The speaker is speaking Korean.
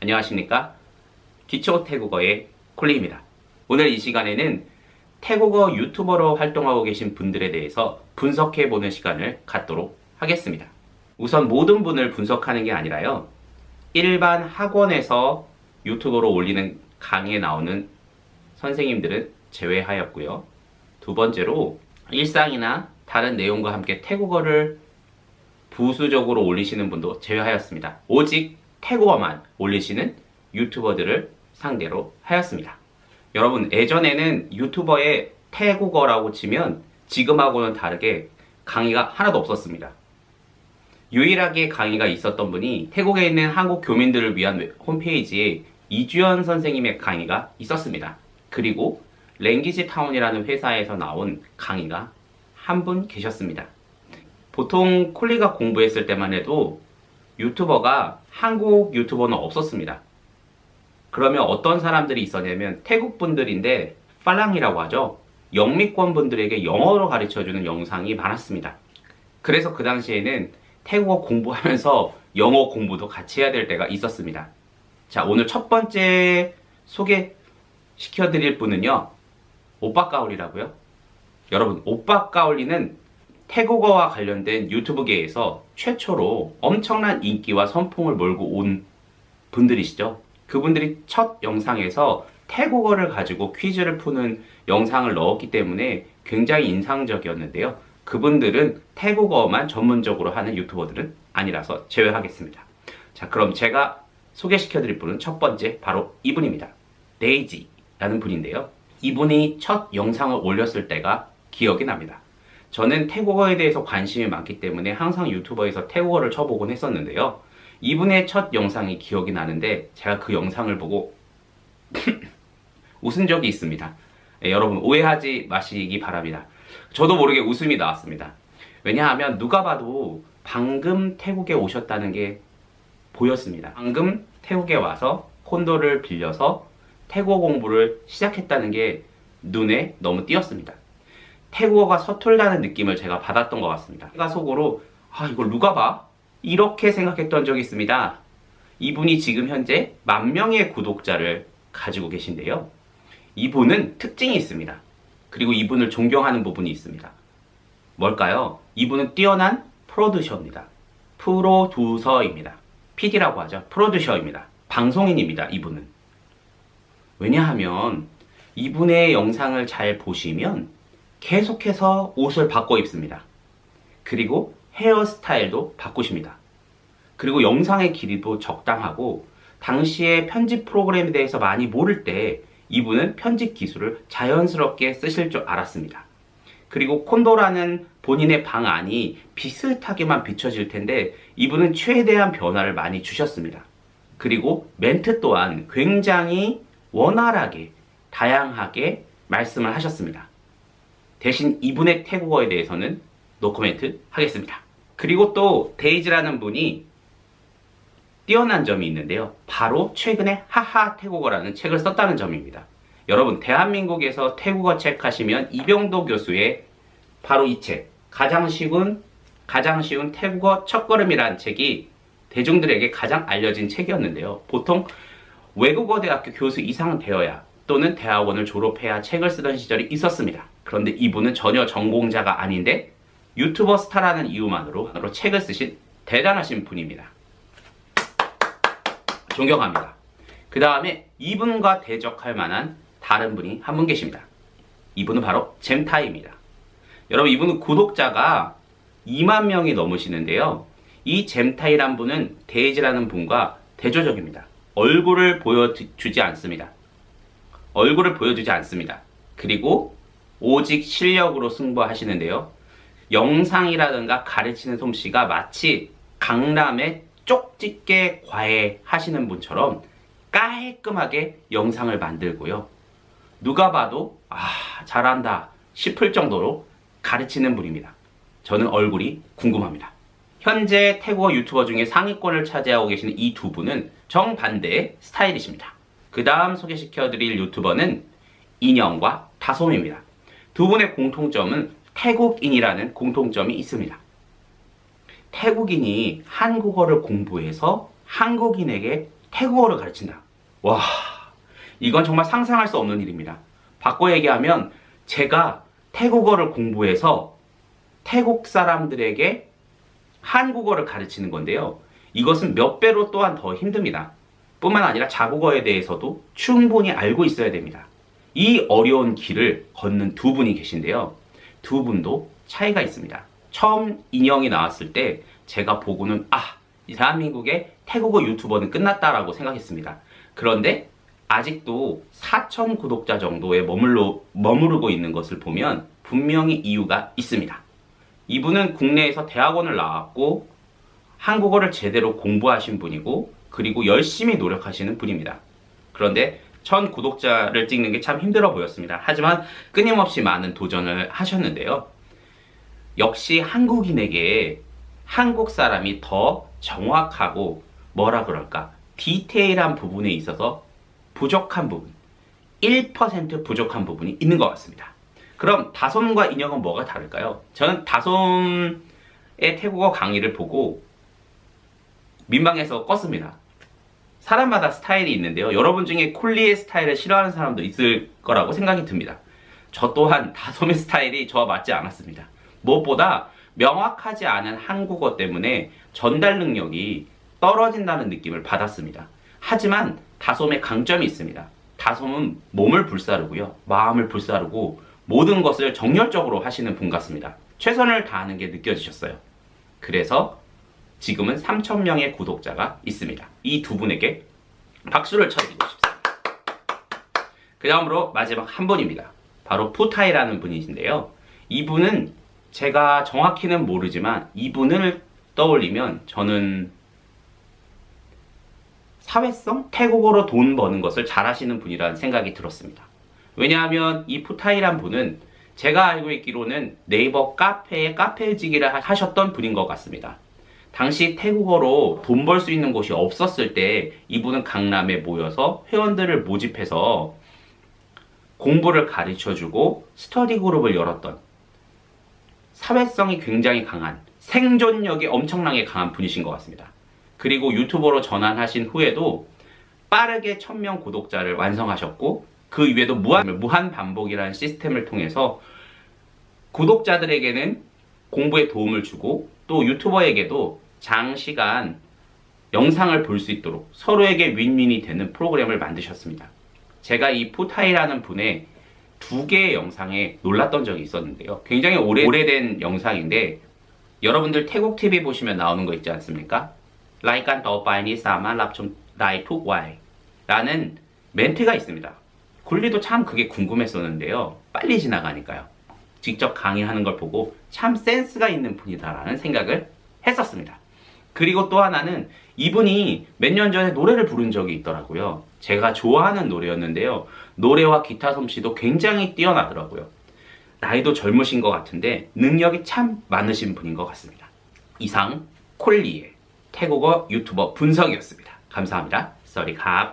안녕하십니까? 기초 태국어의 콜리입니다. 오늘 이 시간에는 태국어 유튜버로 활동하고 계신 분들에 대해서 분석해보는 시간을 갖도록 하겠습니다. 우선 모든 분을 분석하는 게 아니라요. 일반 학원에서 유튜버로 올리는 강의에 나오는 선생님들은 제외하였고요. 두 번째로 일상이나 다른 내용과 함께 태국어를 부수적으로 올리시는 분도 제외하였습니다. 오직 태국어만 올리시는 유튜버들을 상대로 하였습니다. 여러분, 예전에는 유튜버에 태국어라고 치면 지금하고는 다르게 강의가 하나도 없었습니다. 유일하게 강의가 있었던 분이 태국에 있는 한국 교민들을 위한 홈페이지에 이주연 선생님의 강의가 있었습니다. 그리고 랭귀지 타운이라는 회사에서 나온 강의가 한 분 계셨습니다. 보통 콜리가 공부했을 때만 해도 유튜버가 한국 유튜버는 없었습니다. 그러면 어떤 사람들이 있었냐면 태국 분들인데 팔랑이라고 하죠. 영미권 분들에게 영어로 가르쳐주는 영상이 많았습니다. 그래서 그 당시에는 태국어 공부하면서 영어 공부도 같이 해야 될 때가 있었습니다. 자, 오늘 첫 번째 소개시켜드릴 분은요. 오빠까올리라고요. 여러분, 오빠까올리는 태국어와 관련된 유튜브계에서 최초로 엄청난 인기와 선풍을 몰고 온 분들이시죠. 그분들이 첫 영상에서 태국어를 가지고 퀴즈를 푸는 영상을 넣었기 때문에 굉장히 인상적이었는데요. 그분들은 태국어만 전문적으로 하는 유튜버들은 아니라서 제외하겠습니다. 자, 그럼 제가 소개시켜드릴 분은 첫 번째 바로 이분입니다. 데이지라는 분인데요. 이분이 첫 영상을 올렸을 때가 기억이 납니다. 저는 태국어에 대해서 관심이 많기 때문에 항상 유튜버에서 태국어를 쳐보곤 했었는데요. 이분의 첫 영상이 기억이 나는데 제가 그 영상을 보고 웃은 적이 있습니다. 네, 여러분 오해하지 마시기 바랍니다. 저도 모르게 웃음이 나왔습니다. 왜냐하면 누가 봐도 방금 태국에 오셨다는 게 보였습니다. 방금 태국에 와서 콘도를 빌려서 태국어 공부를 시작했다는 게 눈에 너무 띄었습니다. 태국어가 서툴다는 느낌을 제가 받았던 것 같습니다. 제가 속으로 이걸 누가 봐? 이렇게 생각했던 적이 있습니다. 이분이 지금 현재 10,000명의 구독자를 가지고 계신데요. 이분은 특징이 있습니다. 그리고 이분을 존경하는 부분이 있습니다. 뭘까요? 이분은 뛰어난 프로듀서입니다. 프로듀서입니다. PD라고 하죠. 프로듀서입니다. 방송인입니다. 이분은. 왜냐하면 이분의 영상을 잘 보시면 계속해서 옷을 바꿔 입습니다. 그리고 헤어스타일도 바꾸십니다. 그리고 영상의 길이도 적당하고 당시에 편집 프로그램에 대해서 많이 모를 때 이분은 편집 기술을 자연스럽게 쓰실 줄 알았습니다. 그리고 콘도라는 본인의 방안이 비슷하게만 비춰질 텐데 이분은 최대한 변화를 많이 주셨습니다. 그리고 멘트 또한 굉장히 원활하게 다양하게 말씀을 하셨습니다. 대신 이분의 태국어에 대해서는 노코멘트 하겠습니다. 그리고 또 데이지라는 분이 뛰어난 점이 있는데요. 바로 최근에 하하 태국어라는 책을 썼다는 점입니다. 여러분, 대한민국에서 태국어 책 하시면 이병도 교수의 바로 이 책, 가장 쉬운 태국어 첫걸음이라는 책이 대중들에게 가장 알려진 책이었는데요. 보통 외국어 대학교 교수 이상 되어야 또는 대학원을 졸업해야 책을 쓰던 시절이 있었습니다. 그런데 이분은 전혀 전공자가 아닌데 유튜버 스타라는 이유만으로 책을 쓰신 대단하신 분입니다. 존경합니다. 그 다음에 이분과 대적할 만한 다른 분이 한 분 계십니다. 이분은 바로 잼타이입니다. 여러분, 이분은 구독자가 20,000명이 넘으시는데요. 이 잼타이란 분은 데이지라는 분과 대조적입니다. 얼굴을 보여주지 않습니다. 그리고 오직 실력으로 승부하시는데요. 영상이라든가 가르치는 솜씨가 마치 강남의 쪽집게 과외 하시는 분처럼 깔끔하게 영상을 만들고요. 누가 봐도 잘한다 싶을 정도로 가르치는 분입니다. 저는 얼굴이 궁금합니다. 현재 태국어 유튜버 중에 상위권을 차지하고 계시는 이 두 분은 정반대의 스타일이십니다. 그 다음 소개시켜드릴 유튜버는 인형과 다솜입니다. 두 분의 공통점은 태국인이라는 공통점이 있습니다. 태국인이 한국어를 공부해서 한국인에게 태국어를 가르친다. 와, 이건 정말 상상할 수 없는 일입니다. 바꿔 얘기하면 제가 태국어를 공부해서 태국 사람들에게 한국어를 가르치는 건데요. 이것은 몇 배로 또한 더 힘듭니다. 뿐만 아니라 자국어에 대해서도 충분히 알고 있어야 됩니다. 이 어려운 길을 걷는 두 분이 계신데요. 두 분도 차이가 있습니다. 처음 인형이 나왔을 때 제가 보고는 이 대한민국의 태국어 유튜버는 끝났다라고 생각했습니다. 그런데 아직도 4,000 구독자 정도에 머무르고 있는 것을 보면 분명히 이유가 있습니다. 이분은 국내에서 대학원을 나왔고 한국어를 제대로 공부하신 분이고 그리고 열심히 노력하시는 분입니다. 그런데 1,000 구독자를 찍는 게 참 힘들어 보였습니다. 하지만 끊임없이 많은 도전을 하셨는데요. 역시 한국인에게 한국 사람이 더 정확하고 뭐라 그럴까 디테일한 부분에 있어서 부족한 부분 1% 부족한 부분이 있는 것 같습니다. 그럼 다솜과 인형은 뭐가 다를까요? 저는 다솜의 태국어 강의를 보고 민망해서 껐습니다. 사람마다 스타일이 있는데요. 여러분 중에 콜리의 스타일을 싫어하는 사람도 있을 거라고 생각이 듭니다. 저 또한 다솜의 스타일이 저와 맞지 않았습니다. 무엇보다 명확하지 않은 한국어 때문에 전달 능력이 떨어진다는 느낌을 받았습니다. 하지만 다솜의 강점이 있습니다. 다솜은 몸을 불사르고요. 마음을 불사르고 모든 것을 정열적으로 하시는 분 같습니다. 최선을 다하는 게 느껴지셨어요. 그래서 지금은 3,000명의 구독자가 있습니다. 이 두 분에게 박수를 쳐드리고 싶습니다. 그 다음으로 마지막 한 분입니다. 바로 푸타이라는 분이신데요. 이분은 제가 정확히는 모르지만 이분을 떠올리면 저는 사회성? 태국어로 돈 버는 것을 잘하시는 분이라는 생각이 들었습니다. 왜냐하면 이 푸타이란 분은 제가 알고 있기로는 네이버 카페에 카페지기를 하셨던 분인 것 같습니다. 당시 태국어로 돈 벌 수 있는 곳이 없었을 때 이분은 강남에 모여서 회원들을 모집해서 공부를 가르쳐주고 스터디 그룹을 열었던 사회성이 굉장히 강한 생존력이 엄청나게 강한 분이신 것 같습니다. 그리고 유튜버로 전환하신 후에도 빠르게 1,000명 구독자를 완성하셨고 그 이외에도 무한 반복이라는 시스템을 통해서 구독자들에게는 공부에 도움을 주고 또 유튜버에게도 장시간 영상을 볼 수 있도록 서로에게 윈윈이 되는 프로그램을 만드셨습니다. 제가 이 푸타이라는 분의 2개의 영상에 놀랐던 적이 있었는데요. 굉장히 오래된 영상인데 여러분들 태국 TV 보시면 나오는 거 있지 않습니까? 라이간 더바이니 사마 랍좀 나이 툭와이 라는 멘트가 있습니다. 굴리도 참 그게 궁금했었는데요. 빨리 지나가니까요. 직접 강의하는 걸 보고 참 센스가 있는 분이다라는 생각을 했었습니다. 그리고 또 하나는 이분이 몇 년 전에 노래를 부른 적이 있더라고요. 제가 좋아하는 노래였는데요. 노래와 기타 솜씨도 굉장히 뛰어나더라고요. 나이도 젊으신 것 같은데 능력이 참 많으신 분인 것 같습니다. 이상 콜리의 태국어 유튜버 분석이었습니다. 감사합니다. 쏘리캅.